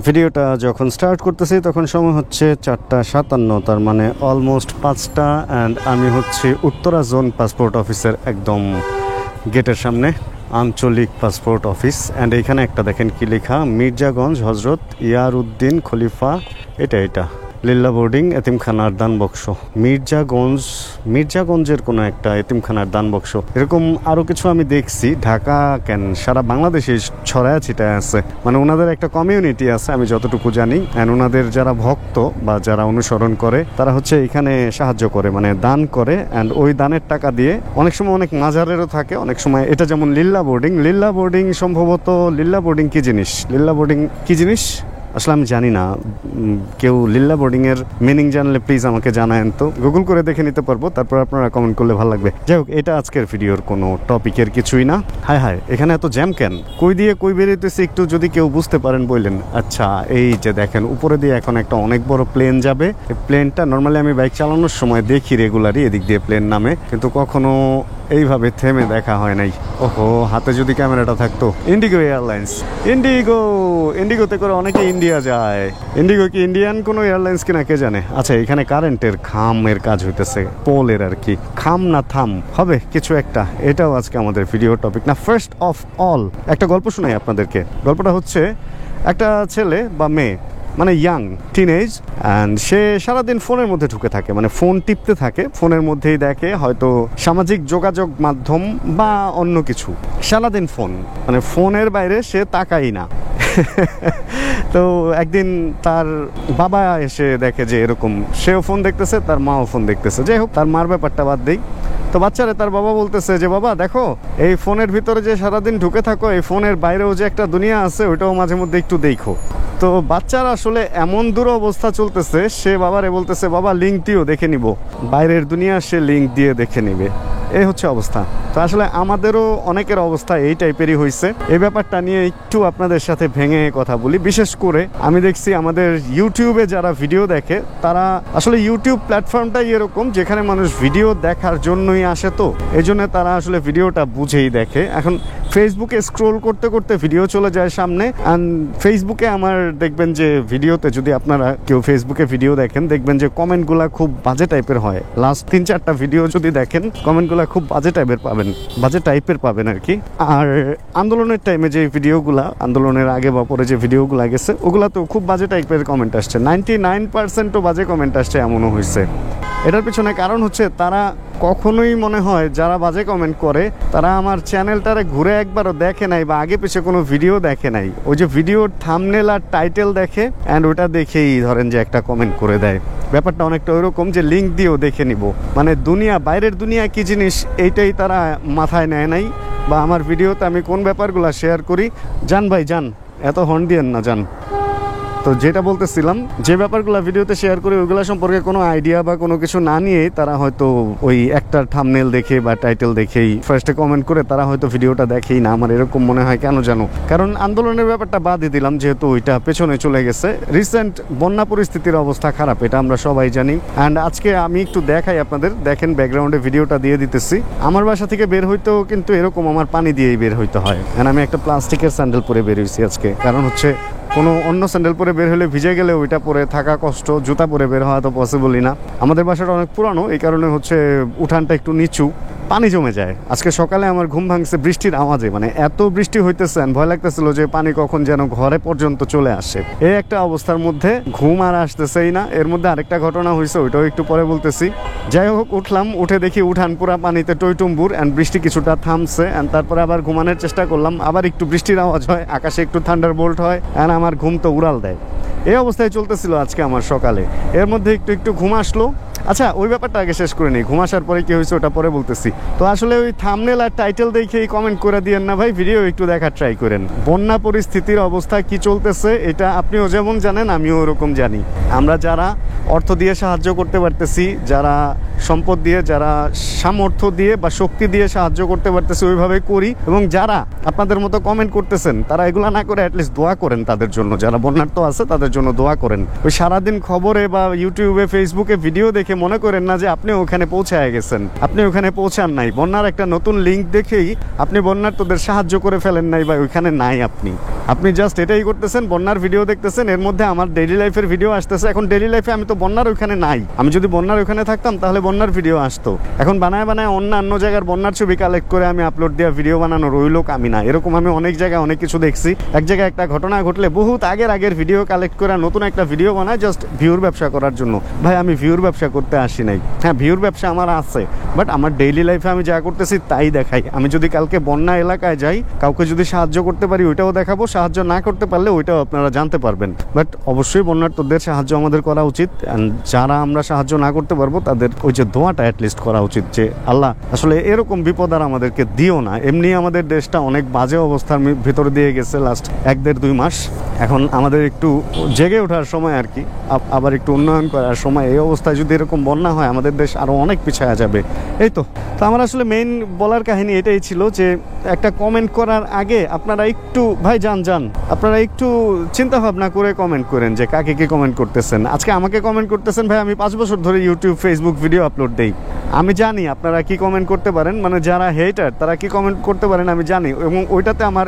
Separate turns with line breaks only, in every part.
ভিডিওটা যখন স্টার্ট করতেছি তখন সময় হচ্ছে 4:57, তার মানে অলমোস্ট 5টা, অ্যান্ড আমি হচ্ছে উত্তরা জোন পাসপোর্ট অফিসের একদম গেটের সামনে, আঞ্চলিক পাসপোর্ট অফিস। অ্যান্ড এখানে একটা দেখেন কি লেখা, মির্জাগঞ্জ হজরত ইয়ারউদ্দিন খলিফা, এটা লিল্লা বোর্ডিং এতিমখানার দান বক্স। মির্জাগঞ্জের কোনো একটা এতিমখানার দান বক্স, এরকম আরও কিছু আমি দেখছি। ঢাকা কেন, সারা বাংলাদেশে ছড়ায় ছিটায় আছে, মানে ওনাদের একটা কমিউনিটি আছে আমি যতটুকু জানি। অ্যান্ড ওনাদের যারা ভক্ত বা যারা অনুসরণ করে তারা হচ্ছে এখানে সাহায্য করে, মানে দান করে। অ্যান্ড ওই দানের টাকা দিয়ে অনেক সময় অনেক মাজারেরও থাকে, অনেক সময় এটা যেমন লিল্লা বোর্ডিং সম্ভবত লিল্লা বোর্ডিং কি জিনিস আসলে আমি জানি না। কেউ লিল্লা বোর্ডিংয়ের মিনিং জানলে প্লিজ আমাকে জানায়েন, তো গুগল করে দেখে নিতে পারবো, তারপর আপনারা কমেন্ট করলে ভালো লাগবে। যাই হোক, এটা আজকের ভিডিওর কোনো টপিকের কিছুই না। হায় এখানে এত জ্যাম কেন, কই দিয়ে কই বেরোতেছে একটু যদি কেউ বুঝতে পারেন বললেন। আচ্ছা, এই যে দেখেন উপরে দিয়ে এখন একটা অনেক বড় প্লেন যাবে। এই প্লেনটা নর্মালি আমি বাইক চালানোর সময় দেখি রেগুলারই এদিক দিয়ে প্লেন নামে, কিন্তু কখনো এইভাবে থেমে দেখা হয় নাই। ওহো, হাতে যদি ক্যামেরাটা থাকতো। ইন্ডিগো এয়ারলাইন্স, ইন্ডিগোতে করে অনেকে ইন্ডিয়া যায়। ইন্ডিগো কি ইন্ডিয়ান কোনো এয়ারলাইন্স কিনা কে জানে। আচ্ছা, এখানে কারেন্টের খামের কাজ হইতেছে, পোলের আর কি, খাম না থাম হবে কিছু একটা। এটাও আজকে আমাদের ভিডিও টপিক না। ফার্স্ট অফ অল একটা গল্প শোনাই আপনাদেরকে। গল্পটা হচ্ছে, একটা ছেলে বা মেয়ে, মানে ইয়াং টিনেজ, অ্যান্ড সে সারাদিন ফোনের মধ্যে ঢুকে থাকে, মানে ফোন টিপতে থাকে, ফোনের মধ্যেই দেখে হয়তো সামাজিক যোগাযোগ মাধ্যম বা অন্য কিছু। সারাদিন ফোন, মানে ফোনের বাইরে সে তাকাই না। তো একদিন তার বাবা এসে দেখে যে এরকম, সেও ফোন দেখতেছে, তার মাও ফোন দেখতেছে। যাই হোক, তার মার ব্যাপারটা বাদ দেই। তো বাচ্চারা তার বাবা বলতেছে যে, বাবা দেখো, এই ফোনের ভিতরে যে সারাদিন ঢুকে থাকো, এই ফোনের বাইরেও যে একটা দুনিয়া আছে, ওইটাও মাঝে মধ্যে একটু দেখো। তো বাচ্চারা আসলে এমন দূর অবস্থা চলতেছে, সে বাবারে বলতেছে, বাবা লিঙ্কটিও দেখে নিব, বাইরের দুনিয়া সে লিঙ্ক দিয়ে দেখে নিবে। এই হচ্ছে অবস্থা। তো আসলে আমাদেরও অনেকের অবস্থা এই টাইপেরই হয়েছে। এই ব্যাপারটা নিয়ে একটু আপনাদের সাথে ভেঙে কথা বলি। বিশেষ করে আমি দেখছি আমাদের ইউটিউবে যারা ভিডিও দেখে, তারা আসলে ইউটিউব প্ল্যাটফর্মটাই এরকম যেখানে মানুষ ভিডিও দেখার জন্যই আসে, তো এই জন্য তারা আসলে ভিডিওটা বুঝেই দেখে। এখন ফেসবুকে স্ক্রোল করতে করতে ভিডিও চলে যায় সামনে, অ্যান্ড ফেসবুকে আমার দেখবেন যে ভিডিওতে, যদি আপনারা কেউ ফেসবুকে ভিডিও দেখেন, দেখবেন যে কমেন্টগুলা খুব বাজে টাইপের হয়। লাস্ট 3-4টা ভিডিও যদি দেখেন, কমেন্টগুলা খুব বাজে টাইপের পাবেন আর কি। আর আন্দোলনের টাইমে যে ভিডিওগুলা, আন্দোলনের আগে বা পরে যে ভিডিওগুলা গেছে, ওগুলাতেও খুব বাজে টাইপের কমেন্ট আসছে। 99%ও বাজে কমেন্ট আসছে, এমনও হয়েছে। এটার পিছনে কারণ হচ্ছে, তারা কখনোই মনে হয় যারা বাজে কমেন্ট করে, তারা আমার চ্যানেলটারে ঘুরে একবারও দেখে নাই বা আগে পিছে কোনো ভিডিও দেখে নাই। ওই যে ভিডিওর থাম্বনেল আর টাইটেল দেখে, অ্যান্ড ওটা দেখেই ধরেন যে একটা কমেন্ট করে দেয়। ব্যাপারটা অনেকটা ওইরকম যে লিঙ্ক দিয়েও দেখে নিব, মানে দুনিয়া, বাইরের দুনিয়া কি জিনিস এইটাই তারা মাথায় নেয় নাই। বা আমার ভিডিওতে আমি কোন ব্যাপারগুলো শেয়ার করি, জান ভাই জান, এত হর্ন দিয়েন না জান। তো যেটা বলতেছিলাম, যে ব্যাপারগুলো ভিডিওতে শেয়ার করি, ওইগুলো সম্পর্কে কোনো আইডিয়া বা কোনো কিছু না নিয়েই তারা হয়তো ওই একটা থাম্বনেল দেখে বা টাইটেল দেখেই ফার্স্টে কমেন্ট করে, তারা হয়তো ভিডিওটা দেখেই না। আমার এরকম মনে হয় কেন জানো, কারণ আন্দোলনের ব্যাপারটা বাদই দিলাম, যেহেতু ওইটা পেছনে চলে গেছে। রিসেন্ট বন্যা পরিস্থিতির অবস্থা খারাপ, এটা আমরা সবাই জানি। অ্যান্ড আজকে আমি একটু দেখাই আপনাদের, দেখেন ব্যাকগ্রাউন্ডে ভিডিওটা দিয়ে দিতেছি। আমার বাসা থেকে বের হইতেও কিন্তু এরকম আমার পানি দিয়েই বের হইতে হয়। অ্যান্ড আমি একটা প্লাস্টিকের স্যান্ডেল পরে বের হয়েছি আজকে, কারণ হচ্ছে কোনো অন্য স্যান্ডেল পরে বের হলে ভিজে গেলে ওইটা পরে থাকা কষ্ট, জুতা পরে বের হওয়া তো পসিবলই না। আমাদের বাসাটা অনেক পুরানো, এই কারণে হচ্ছে উঠানটা একটু নিচু, পানি জমে যায়। আজকে সকালে আমার ঘুম ভাঙছে বৃষ্টির আওয়াজে, মানে এত বৃষ্টি হইতেছে, ভয় লাগতেছিল যে পানি কখন যেন ঘরে পর্যন্ত চলে আসে। এই একটা অবস্থার মধ্যে ঘুম আর আসতেছেই না। এর মধ্যে আরেকটা ঘটনা হয়েছে, ওইটাও একটু পরে বলতেছি। যাই হোক, উঠলাম, উঠে দেখি উঠান পুরা পানিতে টইটুম্বুর, অ্যান্ড বৃষ্টি কিছুটা থামছে। অ্যান্ড তারপরে আবার ঘুমানোর চেষ্টা করলাম, আবার একটু বৃষ্টির আওয়াজ হয়, আকাশে একটু থান্ডার বোল্ট হয়, অ্যান্ড আমার ঘুম তো উড়াল দেয়। এই অবস্থায় চলতেছিল আজকে আমার সকালে। এর মধ্যে একটু ঘুম আসলো। আচ্ছা, ওই ব্যাপারটা আগে শেষ করে নিই, ঘুম আসার পরে কি হয়েছে ওটা পরে বলতেছি। তো আসলে ওই থাম্বনেল আর টাইটেল দেখেই কমেন্ট করে দিয়েন না ভাই, ভিডিও একটু দেখার ট্রাই করেন। বন্যা পরিস্থিতির অবস্থা কি চলতেছে, এটা আপনিও যেমন জানেন, আমিও ওরকম জানি। আমরা যারা অর্থ দিয়ে সাহায্য করতে পারতেছি, যারা সম্পদ দিয়ে, যারা সামর্থ্য দিয়ে বা শক্তি দিয়ে সাহায্য করতে পারতেছে ওইভাবেই করি। এবং যারা আপনাদের মতো কমেন্ট করতেছেন তারা এগুলো না করে অ্যাটলিস্ট দোয়া করেন তাদের জন্য, যারা বন্যার্থ আছে তাদের জন্য দোয়া করেন। ওই সারাদিন খবরে বা ইউটিউবে ফেসবুকে ভিডিও দেখে মনে করেন না যে আপনি ওখানে পৌঁছায় গেছেন, আপনি ওখানে পৌঁছান নাই। বন্যার একটা নতুন লিঙ্ক দেখেই আপনি বন্যার্থদের সাহায্য করে ফেলেন নাই বা ওইখানে নাই। আপনি জাস্ট এটাই করতেছেন, বন্যার ভিডিও দেখতেছেন, এর মধ্যে আমার ডেইলি লাইফের ভিডিও আসতেছে। এখন ডেইলি লাইফে আমি তো বন্যার ওখানে নাই, আমি যদি বন্যার ওখানে থাকতাম তাহলে বন্যার ভিডিও আসতো। এখন বানায় অন্যান্য জায়গার বন্যার ছবি কালেক্ট করে আমি আপলোড দেওয়া ভিডিও বানানোর ওই লোক আমি না। এরকম আমি অনেক জায়গায় অনেক কিছু দেখছি। এক জায়গায় একটা ঘটনা ঘটলে বহুত আগের ভিডিও কালেক্ট করে নতুন একটা ভিডিও বানায় জাস্ট ভিউর ব্যবসা করার জন্য। ভাই আমি ভিউর ব্যবসা করতে আসি নাই। হ্যাঁ, ভিউর ব্যবসা আমার আছে, বাট আমার ডেইলি লাইফে আমি যা করতেছি তাই দেখাই। আমি যদি কালকে বন্যা এলাকায় যাই, কাউকে যদি সাহায্য করতে পারি ওইটাও দেখাবো, সাহায্য না করতে পারলে ওইটাও আপনারা জানতে পারবেন। বাট অবশ্যই বন্যার্থদের সাহায্য আমাদের করা উচিত। যারা আমরা সাহায্য না করতে পারবো তাদের ওই যে দোয়াটা অ্যাটলিস্ট করা উচিত যে আল্লাহ আসলে এরকম বিপদ আর আমাদেরকে দিও না। এমনি আমাদের দেশটা অনেক বাজে অবস্থার ভিতরে দিয়ে গেছে লাস্ট 1-1.5-2 মাস। এখন আমাদের একটু জেগে ওঠার সময় আর কি, আবার একটু উন্নয়ন করার সময়। এই অবস্থায় যদি এরকম বন্যা হয় আমাদের দেশ আরও অনেক পিছায়া যাবে। এই তো আমার আসলে মেইন বলার কাহিনী এটাই ছিল যে একটা কমেন্ট করার আগে আপনারা একটু ভাই যান আপনারা একটু চিন্তা ভাবনা করে কমেন্ট করেন যে কাকে কি কমেন্ট করতেছেন। আজকে আমাকে কমেন্ট করতেছেন, ভাই আমি 5 বছর ধরে ইউটিউব ফেসবুক ভিডিও আপলোড দেই, আমি জানি আপনারা কি কমেন্ট করতে পারেন, মানে যারা হেটার তারা কি কমেন্ট করতে পারেন আমি জানি। এবং ওইটাতে আমার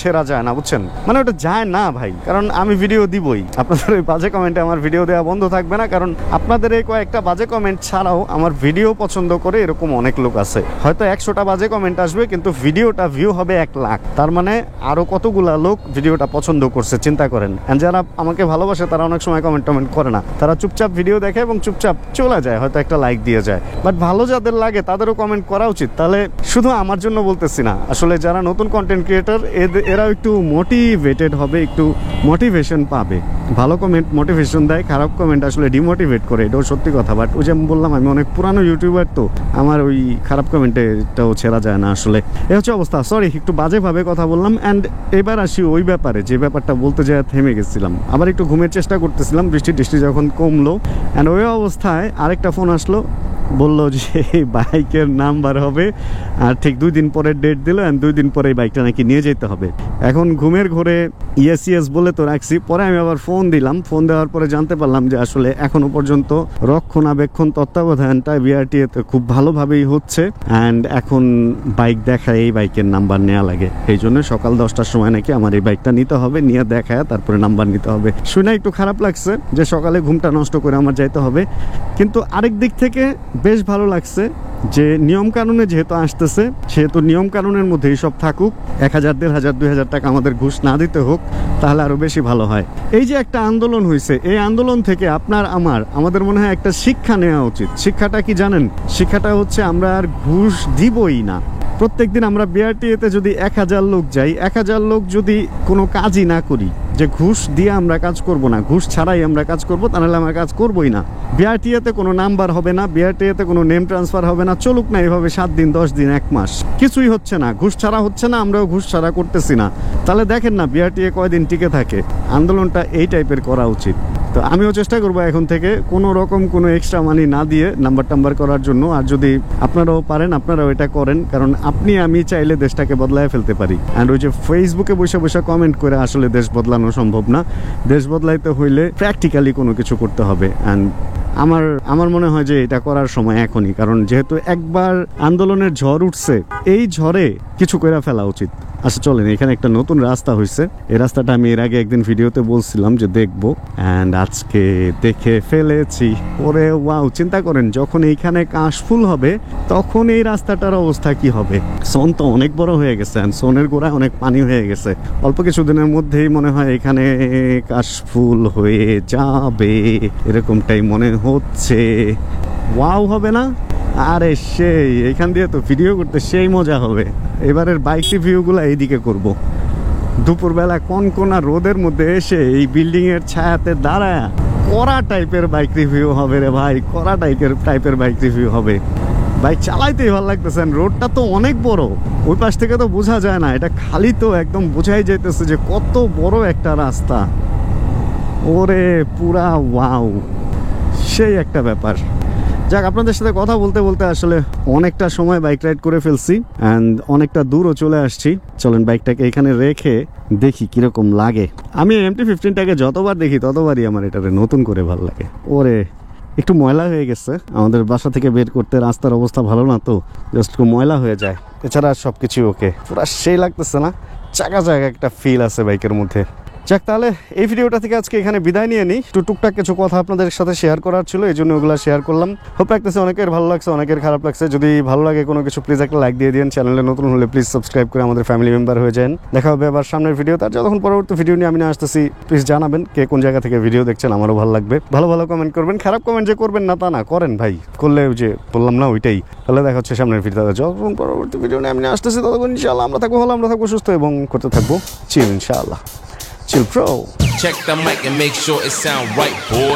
ছেড়া যায় না, বুঝছেন, মানে ওটা যায় না ভাই, কারণ আমি ভিডিও দিবই। আপনাদের ওই বাজে কমেন্টে আমার ভিডিও দেওয়া বন্ধ থাকবে না, কারণ আপনাদের এই কয়েকটা বাজে কমেন্ট ছাড়াও আমার ভিডিও পছন্দ করে এরকম অনেক লোক আছে। হয়তো 100টা বাজে কমেন্ট আসবে কিন্তু ভিডিওটা ভিউ হবে 1 লাখ, তার মানে আরো কতগুলা লোক ভিডিওটা পছন্দ করছে, চিন্তা করেন। যারা আমাকে ভালোবাসে তারা অনেক সময় কমেন্ট করে না, তারা চুপচাপ ভিডিও দেখে এবং চুপচাপ চলে যায়, হয়তো একটা লাইক দিয়ে যায়। বাট ভালো যাদের লাগে তাদেরও কমেন্ট করা উচিত। তাহলে শুধু আমার জন্য বলতেছি না, আসলে যারা নতুন কন্টেন্ট ক্রিয়েটর এরাও একটু মোটিভেটেড হবে, একটু মোটিভেশন পাবে। ভালো কমেন্ট মোটিভেশন দেয়, খারাপ কমেন্ট আসলে ডিমোটিভেট করে, এটাও সত্যি কথা। বাট ওই যে বললাম আমি অনেক পুরানো ইউটিউবার, তো আমার ওই খারাপ কমেন্টেটাও ছেড়া যায় না। আসলে এ হচ্ছে অবস্থা। সরি একটু বাজেভাবে কথা বললাম। অ্যান্ড এবার আসি ওই ব্যাপারে যে ব্যাপারটা বলতে যায় থেমে গেছিলাম। আবার একটু ঘুমের চেষ্টা করতেছিলাম, বৃষ্টি যখন কমলো। অ্যান্ড ওই অবস্থায় আরেকটা ফোন আসলো, বললো যে বাইকের নাম্বার হবে আর ঠিক 2 দিন পরে ডেট দিল, অ্যান্ড 2 দিন পরে এই বাইকটা নাকি নিয়ে যেতে হবে। এখন ঘুমের ঘরে ইয়েস বলে তো রাখছি। পরে আমি আবার ফোন দিলাম, ফোন দেওয়ার পরে জানতে পারলাম যে আসলে এখনো পর্যন্ত রক্ষণাবেক্ষণ তত্ত্বাবধানটা বিআরটিএতে খুব ভালোভাবেই হচ্ছে। অ্যান্ড এখন বাইক দেখায় এই বাইকের নাম্বার নেওয়া লাগে, এই জন্য সকাল 10টার সময় নাকি আমার এই বাইকটা নিতে হবে, নিয়ে দেখায় তারপরে নাম্বার নিতে হবে। শুনে একটু খারাপ লাগছে যে সকালে ঘুমটা নষ্ট করে আমার যাইতে হবে, কিন্তু আরেক দিক থেকে বেশ ভালো লাগছে যে নিয়ম কানুনে যেহেতু আসতেছে, সেহেতু নিয়ম কানুনের মধ্যেই সব থাকুক। 1000, 1500, 2000 টাকা আমাদের ঘুষ না দিতে হোক, তাহলে আরো বেশি ভালো হয়। এই যে একটা আন্দোলন হয়েছে, এই আন্দোলন থেকে আমাদের মনে হয় একটা শিক্ষা নেওয়া উচিত। শিক্ষাটা কি জানেন? শিক্ষাটা হচ্ছে আমরা আর ঘুষ দিবই না। প্রত্যেকদিন আমরা বিআরটিএতে যদি 1000 লোক যাই, 1000 লোক যদি কোনো কাজই না করি, যে ঘুষ দিয়ে আমরা কাজ করব না, ঘুষ ছাড়াই আমরা কাজ করব, তাহলে আমরা কাজ করবই না। বিআরটিএতে কোনো নাম্বার হবে না, বিআরটিএতে কোনো নেম ট্রান্সফার হবে না, চলুক না এভাবে 7 দিন, 10 দিন, 1 মাস, কিছুই হচ্ছে না, ঘুষ ছাড়া হচ্ছে না, আমরাও ঘুষ ছাড়া করতেছি না। তাহলে দেখেন না বিআরটিএ কয়দিন টিকে থাকে। আন্দোলনটা এই টাইপের করা উচিত। তো আমিও চেষ্টা করবো এখন থেকে কোনো রকম কোনো এক্সট্রা মানি না দিয়ে নাম্বার করার জন্য। আর যদি আপনারাও পারেন আপনারাও এটা করেন, কারণ আমি চাইলে দেশটাকে বদলায় ফেলতে পারি। অ্যান্ড ওই যে ফেসবুকে বসে কমেন্ট করে আসলে দেশ বদলানো সম্ভব না। দেশ বদলাইতে হইলে প্র্যাকটিক্যালি কোনো কিছু করতে হবে। অ্যান্ড আমার মনে হয় যে এটা করার সময় এখনই, কারণ যেহেতু একবার আন্দোলনের ঝড় উঠছে, এই ঝড়ে কিছু করে ফেলা উচিত। আচ্ছা চলেন, এখানে একটা নতুন রাস্তা হয়েছে। এই রাস্তাটা আমি এর আগে একদিন ভিডিওতে বলছিলাম যে দেখবো, অ্যান্ড আজকে দেখে ফেলেছি। ওরে ওয়াও, চিন্তা করেন যখন এইখানে কাশফুল হবে তখন এই রাস্তাটার অবস্থা কি হবে। সোন তো অনেক বড় হয়ে গেছে, সোনের গোড়ায় অনেক পানি হয়ে গেছে। অল্প কিছুদিনের মধ্যেই মনে হয় এখানে কাশফুল হয়ে যাবে, এরকমটাই মনে হচ্ছে। ওয়াও হবে না? আরে সেই, এখান দিয়ে তো ভিডিও করতে সেই মজা হবে। এবারের বাইক রিভিউগুলো এইদিকে করব। দুপুরবেলা কনকনা রোদের মধ্যে এসে এই বিল্ডিং এর ছায়াতে দাঁড়ায় কড়া টাইপের বাইক রিভিউ হবে রে ভাই, কড়া টাইপের বাইক রিভিউ হবে। বাইক চালাইতেই ভালো লাগতেছে। রোডটা তো অনেক বড়, ওই পাশ থেকে তো বোঝা যায় না, এটা খালি তো একদম বোঝাই যাইতেছে যে কত বড় একটা রাস্তা। ওরে পুরা ওয়াও, সেই একটা ব্যাপার। যাক, আপনাদের সাথে কথা বলতে বলতে আসলে অনেকটা সময় বাইক রাইড করে ফেলছি অ্যান্ড অনেকটা দূরও চলে আসছি। চলেন বাইকটাকে এখানে রেখে দেখি কিরকম লাগে। আমি MT-15টাকে যতবার দেখি ততবারই আমার এটারে নতুন করে ভালো লাগে। ওরে একটু ময়লা হয়ে গেছে, আমাদের বাসা থেকে বের করতে রাস্তার অবস্থা ভালো না, তো জাস্ট একটু ময়লা হয়ে যায়, এছাড়া সব কিছু ওকে। পুরো সেই লাগতেছে না, চাকা চাকা একটা ফিল আছে বাইকের মধ্যে। যাক, তাহলে এই ভিডিওটা থেকে আজকে এখানে বিদায় নিয়ে নিই। একটু টুকটাক কিছু কথা আপনাদের সাথে শেয়ার করার ছিল, এই জন্য ওগুলো শেয়ার করলাম। হোপ রাখতেছে অনেকের ভালো লাগছে, অনেকের খারাপ লাগছে। যদি ভালো লাগে কোনো কিছু প্লিজ একটা লাইক দিয়ে দিন। চ্যানেলে নতুন হলে প্লিজ সাবস্ক্রাইব করে আমাদের ফ্যামিলি মেম্বার হয়ে যান। দেখা হবে আবার সামনের ভিডিও। তার যতক্ষণ পরবর্তী ভিডিও নিয়ে আমি না আসতেছি, প্লিজ জানাবেন কে কোন জায়গা থেকে ভিডিও দেখছেন, আমারও ভালো লাগবে। ভালো ভালো কমেন্ট করবেন, খারাপ কমেন্ট যে করবেন না তা না, করেন ভাই, করলে যে বললাম না ওইটাই। তাহলে দেখা হচ্ছে সামনের ভিডিও। যতক্ষণ পরবর্তী ভিডিও নিয়ে আমি না আসতেছি ততক্ষণ ইনশাআল্লাহ আমরা থাকবো ভালো, আমরা থাকবো সুস্থ এবং করতে থাকবো চিল ইনশাআল্লাহ। Chill Pro.
Check the mic and make sure it sound right, boy.